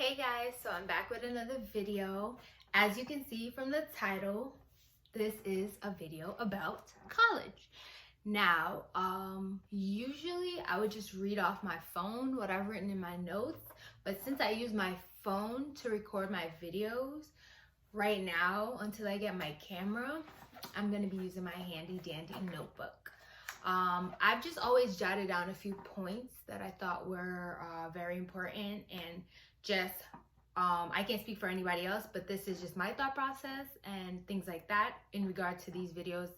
Hey guys, so I'm back with another video. As you can see from the title, this is a video about college. Now, usually I would just read off my phone what I've written in my notes, but since I use my phone to record my videos right now until I get my camera, I'm gonna be using my handy dandy notebook. I've just always jotted down a few points that I thought were very important, and just I can't speak for anybody else, but this is just my thought process and things like that in regard to these videos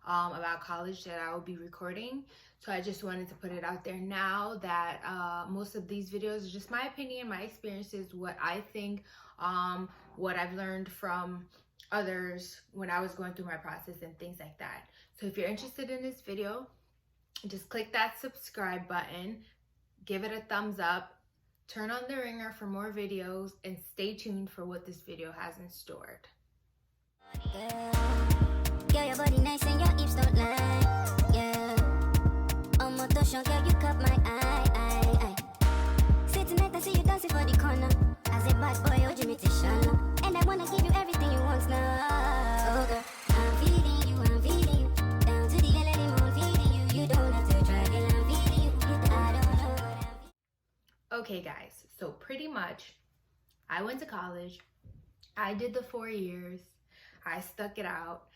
about college that I will be recording. So I just wanted to put it out there now that most of these videos are just my opinion, my experiences, what I think, what I've learned from others when I was going through my process and things like that. So if you're interested in this video, just click that subscribe button, give it a thumbs up, turn on the ringer for more videos, and stay tuned for what this video has in store. Yeah, your body nice and your hips don't lie. Yeah, I'm a touch, girl, you caught my eye. Say tonight I see you dancing for the corner. As a bad boy, oh Jimmy Tishana, and I wanna give you everything you want now. Oh girl, I'm feeding you, down to the early moon, feeding you. You don't have to try, girl, I'm feeding you. I don't know what I'm. Okay guys, so pretty much I went to college, I did the 4 years, I stuck it out,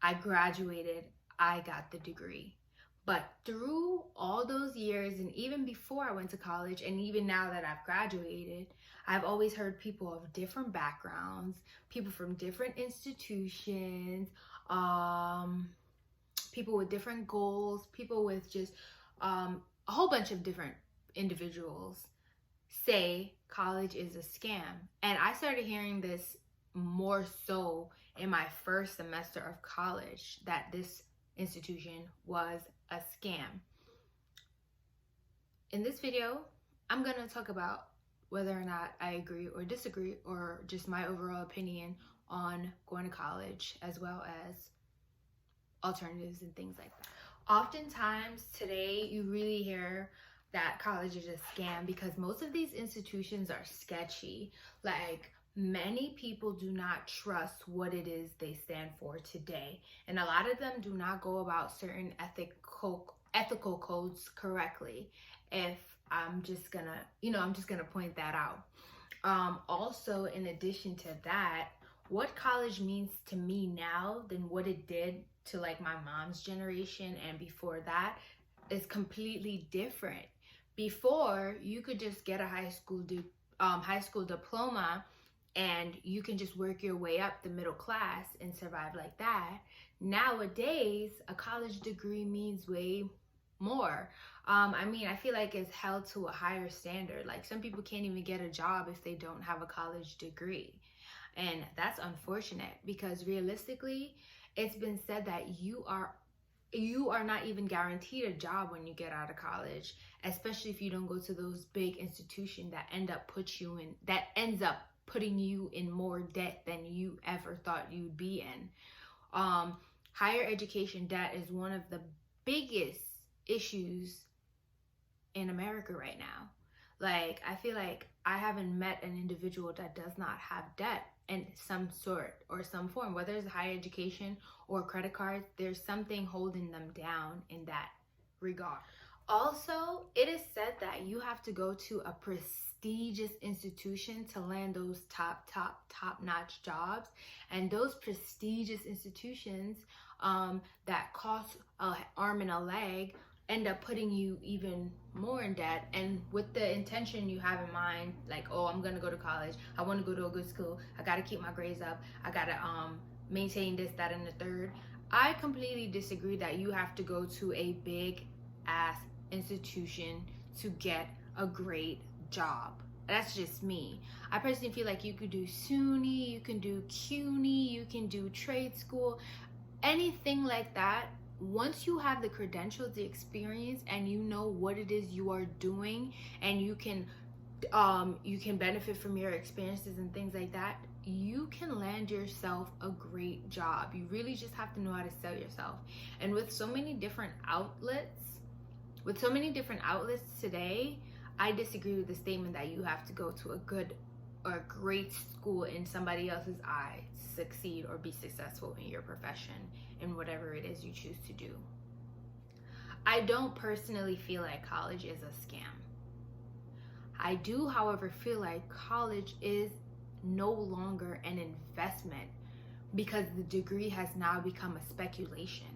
I graduated, I got the degree. But through all those years, and even before I went to college, and even now that I've graduated, I've always heard people of different backgrounds, people from different institutions, people with different goals, people with just a whole bunch of different individuals say college is a scam. And I started hearing this more so in my first semester of college, that this institution was a scam. In this video, I'm going to talk about whether or not I agree or disagree, or just my overall opinion on going to college, as well as alternatives and things like that. Oftentimes today you really hear that college is a scam because most of these institutions are sketchy. Like, many people do not trust what it is they stand for today, and a lot of them do not go about certain ethical codes correctly. If I'm just gonna point that out. Also, in addition to that, what college means to me now than what it did to like my mom's generation and before that is completely different. Before, you could just get a high school diploma and you can just work your way up the middle class and survive like that. Nowadays, a college degree means way more. I feel like it's held to a higher standard. Like, some people can't even get a job if they don't have a college degree. And that's unfortunate because realistically, it's been said that you are not even guaranteed a job when you get out of college, especially if you don't go to those big institutions that ends up putting you in more debt than you ever thought you'd be in. Higher education debt is one of the biggest issues in America right now. Like, I feel like I haven't met an individual that does not have debt in some sort or some form, whether it's higher education or credit cards. There's something holding them down in that regard. Also, it is said that you have to go to a prestigious institution to land those top-notch jobs, and those prestigious institutions that cost an arm and a leg end up putting you even more in debt, and with the intention you have in mind, like, oh, I'm gonna go to college, I want to go to a good school, I gotta keep my grades up, I gotta maintain this, that, and the third. I completely disagree that you have to go to a big ass institution to get a great job. That's just me. I personally feel like you could do SUNY, you can do CUNY, you can do trade school, anything like that. Once you have the credentials, the experience, and you know what it is you are doing, and you can benefit from your experiences and things like that, you can land yourself a great job. You really just have to know how to sell yourself. And with so many different outlets today, I disagree with the statement that you have to go to a good or a great school in somebody else's eye to succeed or be successful in your profession, in whatever it is you choose to do. I don't personally feel like college is a scam. I do, however, feel like college is no longer an investment because the degree has now become a speculation.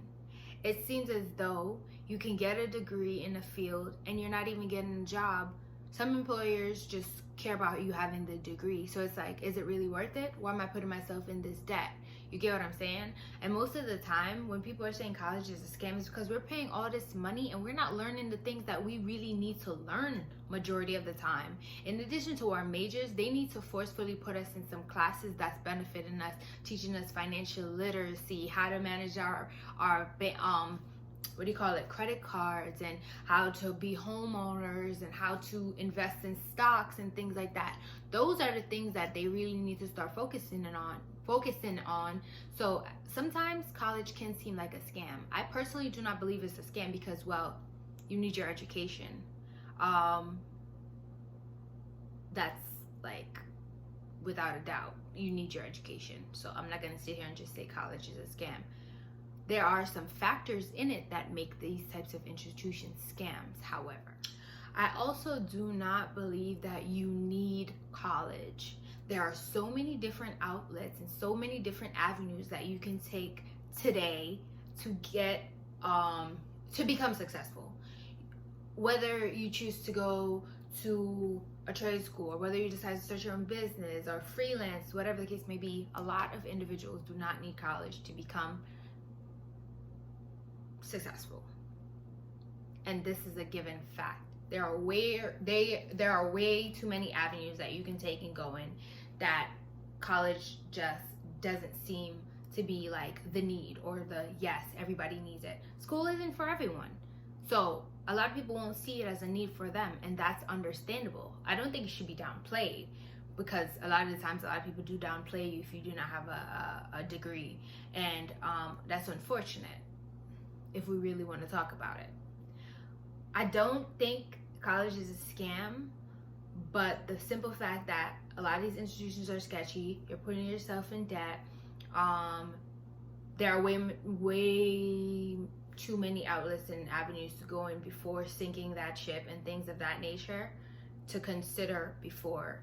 It seems as though you can get a degree in a field and you're not even getting a job. Some employers just care about you having the degree. So it's like, is it really worth it? Why am I putting myself in this debt? You get what I'm saying? And most of the time when people are saying college is a scam, it's because we're paying all this money and we're not learning the things that we really need to learn majority of the time. In addition to our majors, they need to forcefully put us in some classes that's benefiting us, teaching us financial literacy, how to manage our credit cards, and how to be homeowners, and how to invest in stocks and things like that. Those are the things that they really need to start focusing on. So sometimes college can seem like a scam. I personally do not believe it's a scam because, well, you need your education. That's like, without a doubt, you need your education. So I'm not going to sit here and just say college is a scam. There are some factors in it that make these types of institutions scams, however. I also do not believe that you need college. There are so many different outlets and so many different avenues that you can take today to get to become successful. Whether you choose to go to a trade school, or whether you decide to start your own business or freelance, whatever the case may be, a lot of individuals do not need college to become successful. And this is a given fact. There are way too many avenues that you can take and go in that college just doesn't seem to be like the need, or the yes, everybody needs it. School isn't for everyone. So a lot of people won't see it as a need for them, and that's understandable. I don't think it should be downplayed, because a lot of the times a lot of people do downplay you if you do not have a degree, and that's unfortunate if we really want to talk about it. I don't think college is a scam, but the simple fact that a lot of these institutions are sketchy, you're putting yourself in debt, there are way too many outlets and avenues to go in before sinking that ship and things of that nature to consider before,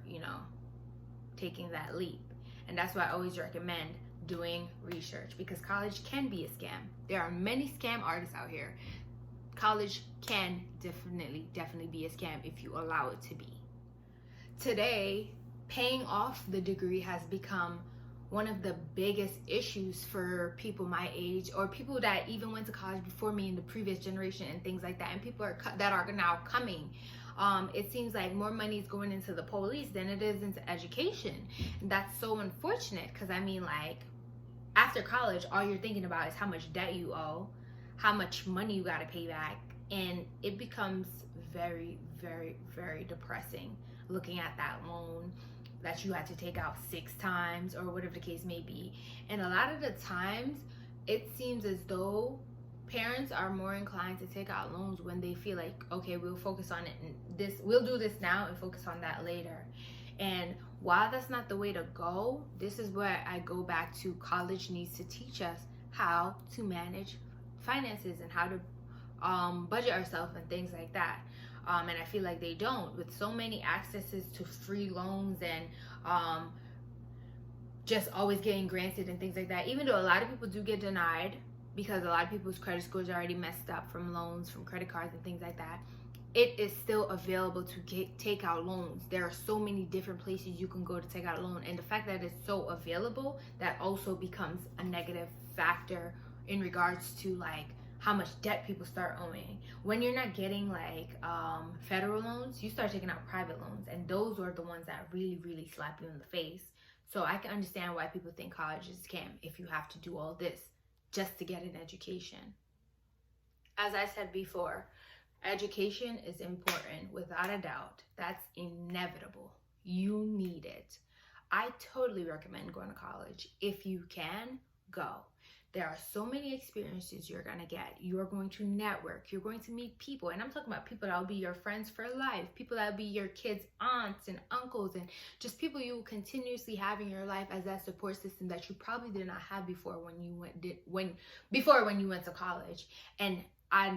taking that leap. And that's why I always recommend doing research, because college can be a scam. There are many scam artists out here. College can definitely be a scam if you allow it to be. Today, paying off the degree has become one of the biggest issues for people my age, or people that even went to college before me in the previous generation and things like that, and people that are now coming. It seems like more money is going into the police than it is into education. And that's so unfortunate, because after college, all you're thinking about is how much debt you owe, how much money you got to pay back, and it becomes very, very, very depressing looking at that loan that you had to take out 6 times, or whatever the case may be. And a lot of the times it seems as though parents are more inclined to take out loans when they feel like, okay, we'll focus on it and we'll do this now and focus on that later. And while that's not the way to go, this is where I go back to college needs to teach us how to manage finances and how to budget ourselves and things like that. And I feel like they don't, with so many accesses to free loans and just always getting granted and things like that. Even though a lot of people do get denied because a lot of people's credit scores are already messed up from loans, from credit cards and things like that, it is still available to take out loans. There are so many different places you can go to take out a loan, and the fact that it's so available, that also becomes a negative factor in regards to how much debt people start owing. When you're not getting federal loans, you start taking out private loans, and those are the ones that really, really slap you in the face. So I can understand why people think college is a scam if you have to do all this just to get an education. As I said before, education is important, without a doubt. That's inevitable. You need it. I totally recommend going to college. If you can, go. There are so many experiences you're going to get. You're going to network. You're going to meet people. And I'm talking about people that will be your friends for life, people that will be your kids' aunts and uncles, and just people you will continuously have in your life as that support system that you probably did not have before when you went to college. And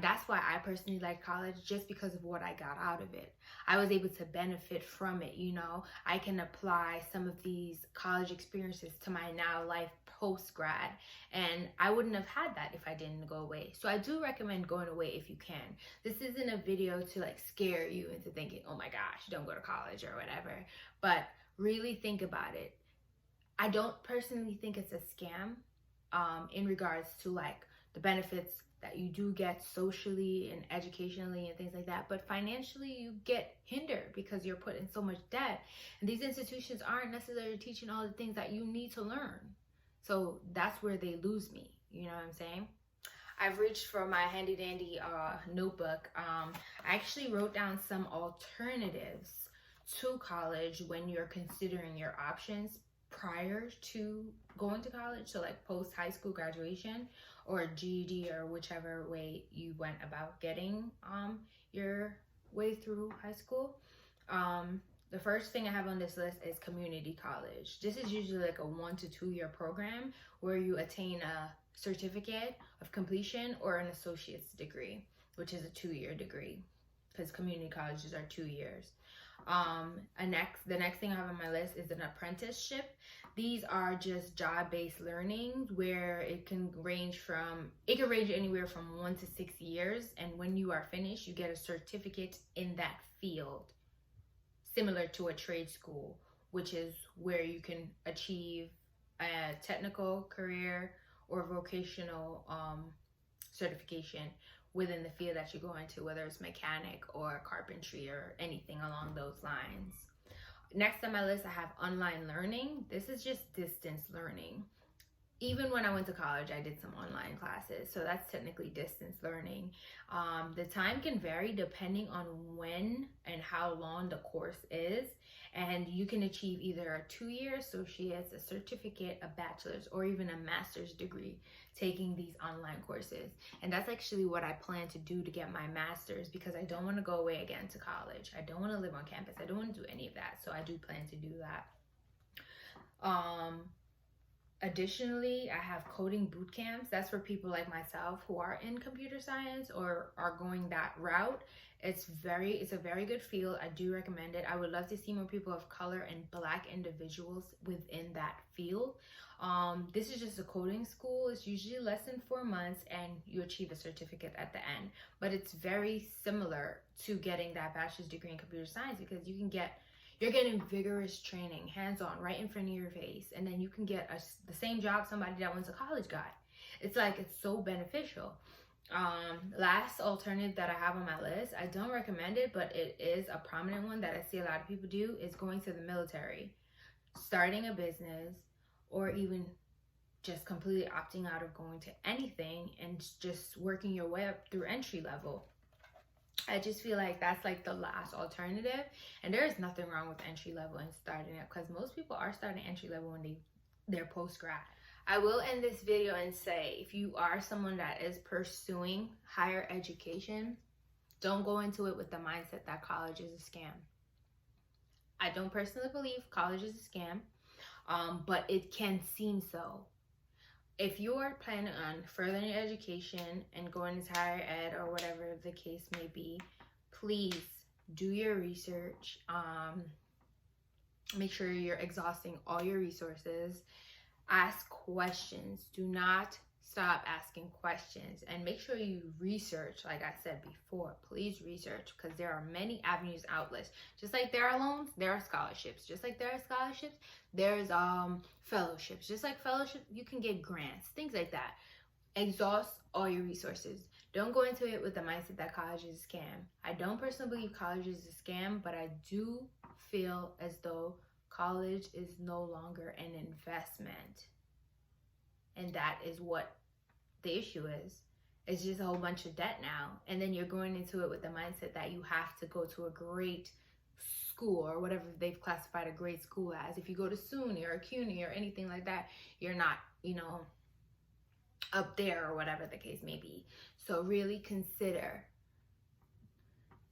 that's why I personally like college, just because of what I got out of it. I was able to benefit from it. I can apply some of these college experiences to my now life post grad, and I wouldn't have had that if I didn't go away. So I do recommend going away if you can. This isn't a video to like scare you into thinking, oh my gosh, don't go to college or whatever, but really think about it. I don't personally think it's a scam in regards to like the benefits that you do get socially and educationally and things like that, but financially you get hindered because you're put in so much debt, and these institutions aren't necessarily teaching all the things that you need to learn. So that's where they lose me, you know what I'm saying? I've reached for my handy dandy notebook. I actually wrote down some alternatives to college when you're considering your options prior to going to college, so like post high school graduation or GED or whichever way you went about getting your way through high school. The first thing I have on this list is community college. This is usually like a 1 to 2 year program where you attain a certificate of completion or an associate's degree, which is a 2-year degree, because community colleges are 2 years. The next thing I have on my list is an apprenticeship. These are just job-based learning where it can range anywhere from 1 to 6 years, and when you are finished, you get a certificate in that field, similar to a trade school, which is where you can achieve a technical career or vocational certification within the field that you go into, whether it's mechanic or carpentry or anything along those lines. Next on my list, I have online learning. This is just distance learning. Even when I went to college, I did some online classes, so that's technically distance learning. The time can vary depending on when and how long the course is, and you can achieve either a 2-year associate's, a certificate, a bachelor's, or even a master's degree taking these online courses. And that's actually what I plan to do to get my master's, because I don't want to go away again to college. I don't want to live on campus. I don't want to do any of that, so I do plan to do that. Additionally, I have coding boot camps. That's for people like myself who are in computer science or are going that route. It's a very good field. I do recommend it. I would love to see more people of color and Black individuals within that field. This is just a coding school. It's usually less than 4 months and you achieve a certificate at the end. But it's very similar to getting that bachelor's degree in computer science, because you're getting vigorous training, hands-on, right in front of your face, and then you can get the same job somebody that went to college got. It's so beneficial. Last alternative that I have on my list, I don't recommend it, but it is a prominent one that I see a lot of people do, is going to the military, starting a business, or even just completely opting out of going to anything and just working your way up through entry level. I just feel like that's like the last alternative, and there is nothing wrong with entry level and starting up, because most people are starting entry level when they're post grad. I will end this video and say, if you are someone that is pursuing higher education, don't go into it with the mindset that college is a scam. I don't personally believe college is a scam, but it can seem so. If you are planning on furthering your education and going into higher ed or whatever the case may be, please do your research. Make sure you're exhausting all your resources. Ask questions. Do not stop asking questions, and make sure you research. Like I said before, please research, because there are many avenues, outlets. Just like there are loans, there are scholarships. Just like there are scholarships, there's fellowships. Just like fellowship, you can get grants, things like that. Exhaust all your resources. Don't go into it with the mindset that college is a scam. I don't personally believe college is a scam, but I do feel as though college is no longer an investment. And that is what the issue is. It's just a whole bunch of debt now. And then you're going into it with the mindset that you have to go to a great school, or whatever they've classified a great school as. If you go to SUNY or CUNY or anything like that, you're not, up there or whatever the case may be. So really consider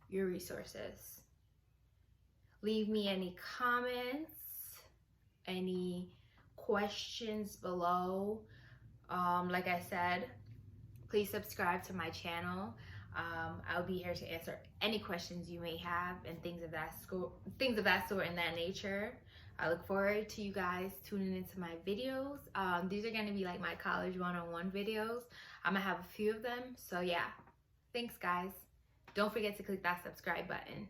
your resources. Leave me any comments, any questions below. Like I said, please subscribe to my channel. I'll be here to answer any questions you may have and things of that sort and that nature. I look forward to you guys tuning into my videos. These are going to be like my college one-on-one videos. I'm gonna have a few of them. So yeah, thanks guys. Don't forget to click that subscribe button.